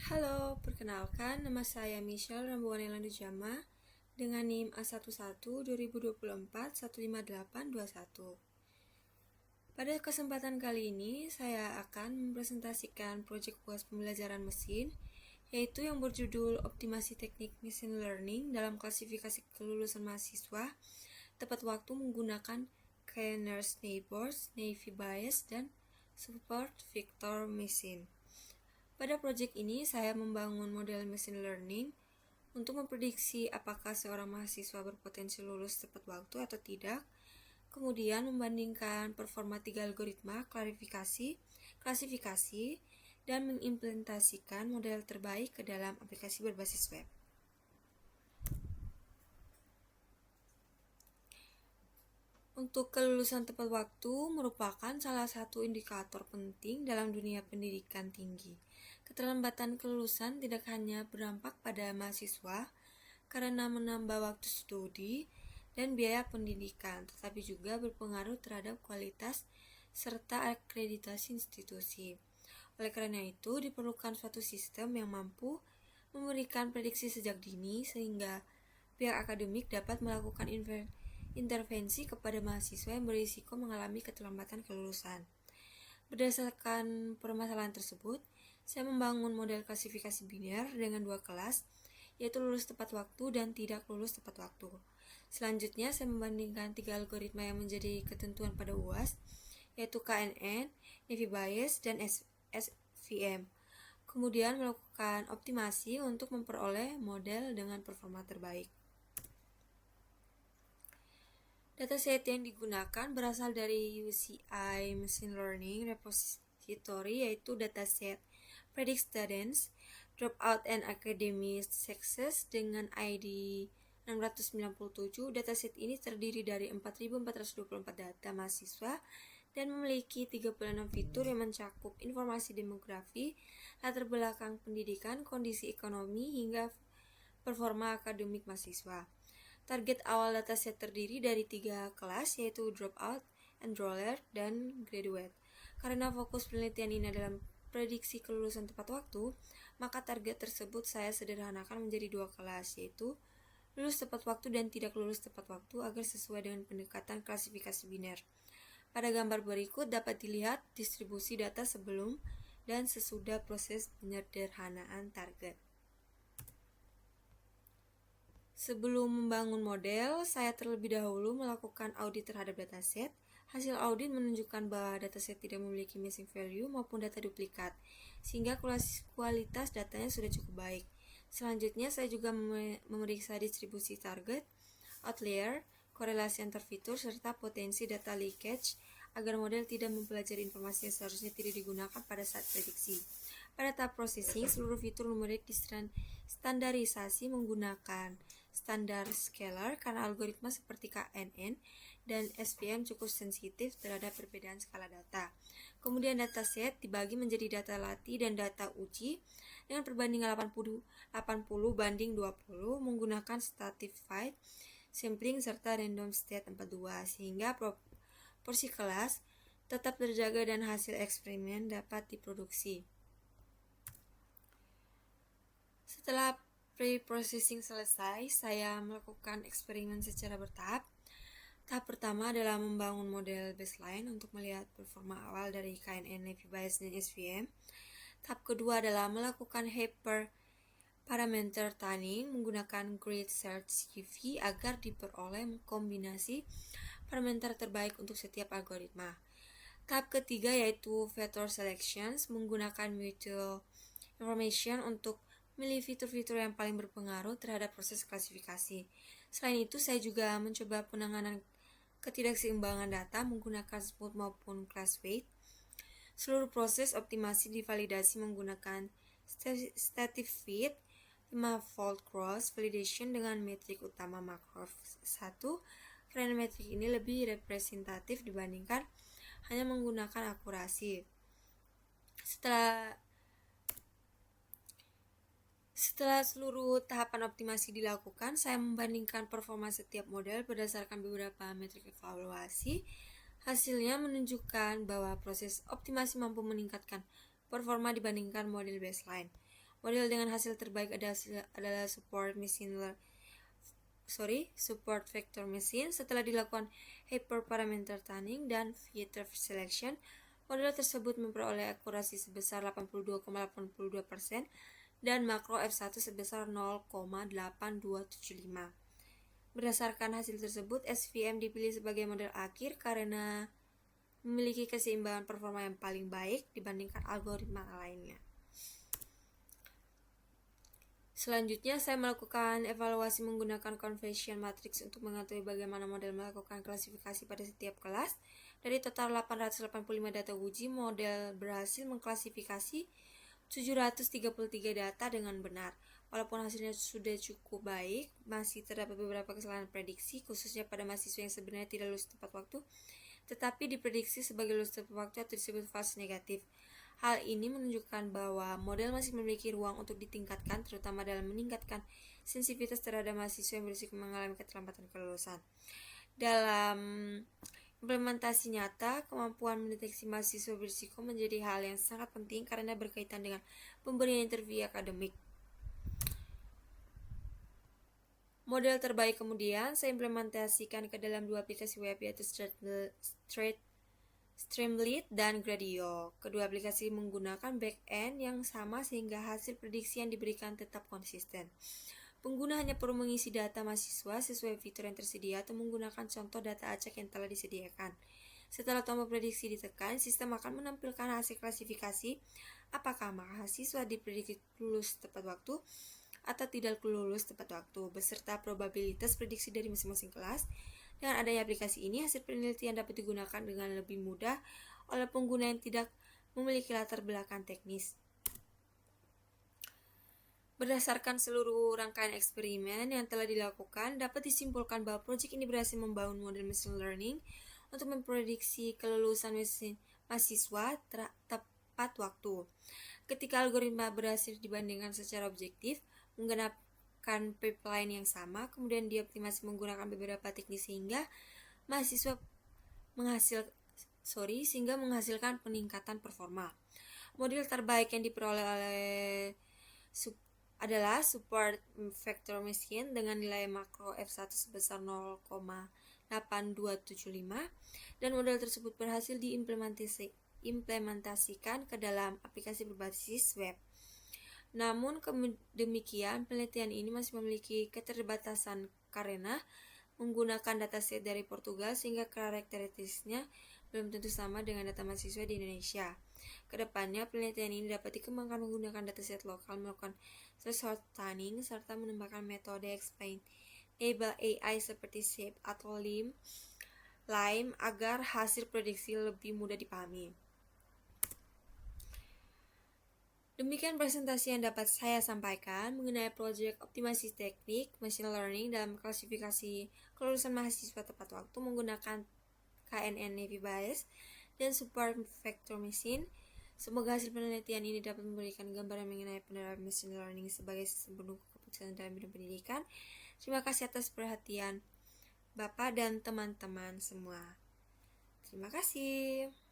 Halo, perkenalkan nama saya Michelle Rambuan Elandujama dengan NIM A11 2024-15821. Pada kesempatan kali ini, saya akan mempresentasikan proyek UAS pembelajaran mesin, yaitu yang berjudul Optimasi Teknik Machine Learning dalam klasifikasi kelulusan mahasiswa tepat waktu menggunakan K-NERS Neighbors, Navy Bayes, dan Support Vector Machine. Pada proyek ini, saya membangun model machine learning untuk memprediksi apakah seorang mahasiswa berpotensi lulus tepat waktu atau tidak, kemudian membandingkan performa 3 algoritma klasifikasi, dan mengimplementasikan model terbaik ke dalam aplikasi berbasis web. Untuk kelulusan tepat waktu merupakan salah satu indikator penting dalam dunia pendidikan tinggi. Keterlambatan kelulusan tidak hanya berdampak pada mahasiswa karena menambah waktu studi dan biaya pendidikan, tetapi juga berpengaruh terhadap kualitas serta akreditasi institusi. Oleh karena itu, diperlukan suatu sistem yang mampu memberikan prediksi sejak dini sehingga pihak akademik dapat melakukan intervensi kepada mahasiswa yang berisiko mengalami keterlambatan kelulusan. Berdasarkan permasalahan tersebut, saya membangun model klasifikasi biner dengan 2 kelas, yaitu lulus tepat waktu dan tidak lulus tepat waktu. Selanjutnya, saya membandingkan 3 algoritma yang menjadi ketentuan pada UAS, yaitu KNN, Navy Bayes, dan SVM. Kemudian melakukan optimasi untuk memperoleh model dengan performa terbaik. Dataset yang digunakan berasal dari UCI Machine Learning Repository, yaitu dataset Predict Students, Dropout and Academic Success dengan ID 697. Dataset ini terdiri dari 4.424 data mahasiswa dan memiliki 36 fitur yang mencakup informasi demografi, latar belakang pendidikan, kondisi ekonomi, hingga performa akademik mahasiswa. Target awal dataset terdiri dari 3 kelas, yaitu dropout, enroller, dan graduate. Karena fokus penelitian ini adalah prediksi kelulusan tepat waktu, maka target tersebut saya sederhanakan menjadi 2 kelas, yaitu lulus tepat waktu dan tidak lulus tepat waktu agar sesuai dengan pendekatan klasifikasi biner. Pada gambar berikut dapat dilihat distribusi data sebelum dan sesudah proses penyederhanaan target. Sebelum membangun model, saya terlebih dahulu melakukan audit terhadap dataset. Hasil audit menunjukkan bahwa dataset tidak memiliki missing value maupun data duplikat, sehingga kualitas datanya sudah cukup baik. Selanjutnya, saya juga memeriksa distribusi target, outlier, korelasi antar fitur, serta potensi data leakage agar model tidak mempelajari informasi yang seharusnya tidak digunakan pada saat prediksi. Pada tahap processing, seluruh fitur numerik distandarisasi menggunakan standar scalar karena algoritma seperti KNN dan SVM cukup sensitif terhadap perbedaan skala data. Kemudian dataset dibagi menjadi data latih dan data uji dengan perbandingan 80 banding 20 menggunakan stratified sampling serta random state 42 sehingga proporsi kelas tetap terjaga dan hasil eksperimen dapat diproduksi. Setelah pre-processing selesai, saya melakukan eksperimen secara bertahap. Tahap pertama adalah membangun model baseline untuk melihat performa awal dari KNN, Navy Bayes, dan SVM. Tahap kedua adalah melakukan hyperparameter tuning menggunakan grid search UV agar diperoleh kombinasi parameter terbaik untuk setiap algoritma. Tahap ketiga yaitu vector selections menggunakan mutual information untuk memilih fitur-fitur yang paling berpengaruh terhadap proses klasifikasi. Selain itu, saya juga mencoba penanganan ketidakseimbangan data menggunakan smooth maupun class weight. Seluruh proses optimasi divalidasi menggunakan static fit, 5-fold cross validation dengan metrik utama Markov 1. Karena metrik ini lebih representatif dibandingkan hanya menggunakan akurasi. Setelah seluruh tahapan optimasi dilakukan, saya membandingkan performa setiap model berdasarkan beberapa metrik evaluasi. Hasilnya menunjukkan bahwa proses optimasi mampu meningkatkan performa dibandingkan model baseline. Model dengan hasil terbaik adalah support vector machine. Setelah dilakukan hyperparameter tuning dan feature selection, model tersebut memperoleh akurasi sebesar 82,82% dan makro F1 sebesar 0,8275. Berdasarkan hasil tersebut, SVM dipilih sebagai model akhir karena memiliki keseimbangan performa yang paling baik dibandingkan algoritma lainnya. Selanjutnya, saya melakukan evaluasi menggunakan conversion matrix untuk mengetahui bagaimana model melakukan klasifikasi pada setiap kelas. Dari total 885 data uji, model berhasil mengklasifikasi 733 data dengan benar. Walaupun hasilnya sudah cukup baik, masih terdapat beberapa kesalahan prediksi, khususnya pada mahasiswa yang sebenarnya tidak lulus tepat waktu, tetapi diprediksi sebagai lulus tepat waktu atau disebut false negatif. Hal ini menunjukkan bahwa model masih memiliki ruang untuk ditingkatkan, terutama dalam meningkatkan sensitivitas terhadap mahasiswa yang berisiko mengalami keterlambatan kelulusan. Dalam implementasi nyata, kemampuan mendeteksi mahasiswa berisiko menjadi hal yang sangat penting karena berkaitan dengan pemberian interview akademik. Model terbaik kemudian saya implementasikan ke dalam dua aplikasi web, yaitu Streamlit dan Gradio. Kedua aplikasi menggunakan back-end yang sama sehingga hasil prediksi yang diberikan tetap konsisten. Pengguna hanya perlu mengisi data mahasiswa sesuai fitur yang tersedia atau menggunakan contoh data acak yang telah disediakan. Setelah tombol prediksi ditekan, sistem akan menampilkan hasil klasifikasi apakah mahasiswa diprediksi lulus tepat waktu atau tidak lulus tepat waktu, beserta probabilitas prediksi dari masing-masing kelas. Dengan adanya aplikasi ini, hasil penelitian dapat digunakan dengan lebih mudah oleh pengguna yang tidak memiliki latar belakang teknis. Berdasarkan seluruh rangkaian eksperimen yang telah dilakukan, dapat disimpulkan bahwa proyek ini berhasil membangun model machine learning untuk memprediksi kelulusan mahasiswa tepat waktu. Ketika algoritma berhasil dibandingkan secara objektif, menggunakan pipeline yang sama, kemudian dioptimasi menggunakan beberapa teknik sehingga menghasilkan peningkatan performa. Model terbaik yang diperoleh adalah support vector machine dengan nilai makro F1 sebesar 0,8275 dan model tersebut berhasil diimplementasikan ke dalam aplikasi berbasis web. Namun demikian, penelitian ini masih memiliki keterbatasan karena menggunakan dataset dari Portugal sehingga karakteristiknya belum tentu sama dengan data mahasiswa di Indonesia. Kedepannya, penelitian ini dapat dikembangkan menggunakan dataset lokal, melakukan threshold tuning, serta menambahkan metode explainable AI seperti SHAPE atau LIME agar hasil prediksi lebih mudah dipahami. Demikian presentasi yang dapat saya sampaikan mengenai proyek optimasi teknik machine learning dalam klasifikasi kelulusan mahasiswa tepat waktu menggunakan KNN Navy Bayes dan support vector machine. Semoga hasil penelitian ini dapat memberikan gambaran mengenai penerapan machine learning sebagai sistem pendukung keputusan dalam bidang pendidikan. Terima kasih atas perhatian Bapak dan teman-teman semua. Terima kasih.